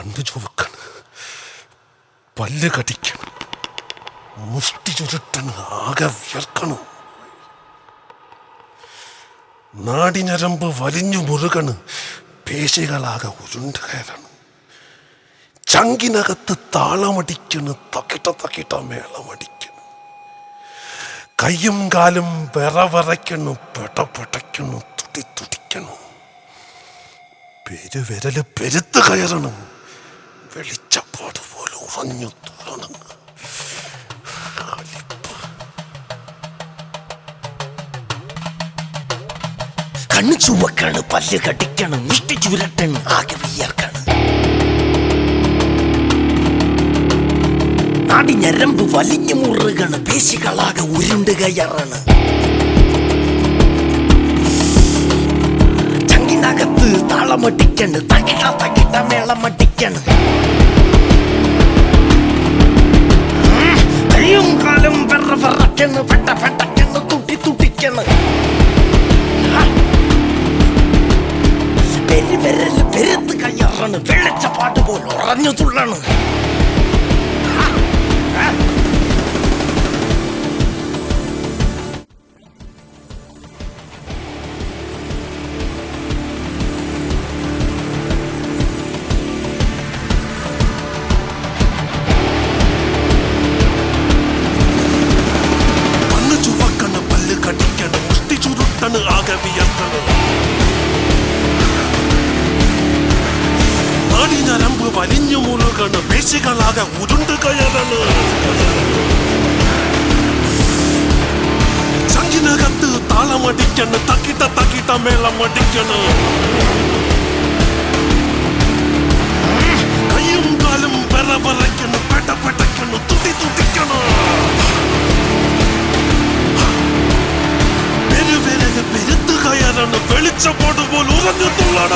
കണ്ണു ചുവക്കണം, പല്ല് കടിക്കണം, മുഷ്ടി ചുരുട്ടണ്, ആകെ വിയർക്കണം, നാടിഞരമ്പ് വലിഞ്ഞു മുറുകണ്, പേശികളാകെ ഉരുണ്ട് കയറണം, ചങ്കിനകത്ത് താളമടിക്കണ്, തക്കിട്ട മേളമടിക്കണ്, കയ്യും കാലും വിറവിറയ്ക്കണു, പെടപെടയ്ക്കണു, തുടിക്കണു, പെരുവിരല് പെരുത്ത് കയറണം, വെളിച്ചപ്പാട് പോലെ ഉറഞ്ഞു തുറണം. കണ്ണു ചുവക്കാണ്, പല്ല് കടിക്കണം, മുഷ്ടി ചുരട്ടണ്, ആകെ വിയർക്കാണ്, നാടിഞരമ്പ് വലിഞ്ഞു മുറുകണ്, പേശികളാകെ ഉരുണ്ട് കയറാണ്, ചങ്കിനകത്ത് താളമടിക്കണ്, തകിട്ട മേളമടിക്കണ്, കയ്യും കാലും വിറവിറക്കണ്, പെട്ടക്കണ്, തുടിക്കണ്, പെരുവിരല് പെരുത്ത് കയ്യാറാണ്, വെളിച്ചപ്പാട്ട് പോലെ ഉറഞ്ഞു തുള്ളണ്. കണ്ണു ചുവക്കണ്, പല്ല് കടിക്കണ്, മുഷ്ടി ചുരുട്ടണ്, ആകെ വിയർക്കണ്, നാടിഞരമ്പ് വലിഞ്ഞു മുറുകണ്, പേശികളാകെ ഉരുണ്ട് കയറണ്, ചങ്കിനകത്ത് താളമടിക്കണ്, തക്കിട്ട മേളമടിക്കണ്, കയ്യും കാലും വിറവിറയ്ക്കണ്, പെടപെടയ്ക്കണ്, തുടിക്കണ്, പെരുവിരല് പെരുത്ത് കയറണ്, വെളിച്ചപ്പാട് പോലെ ഉറഞ്ഞു തുള്ളണ.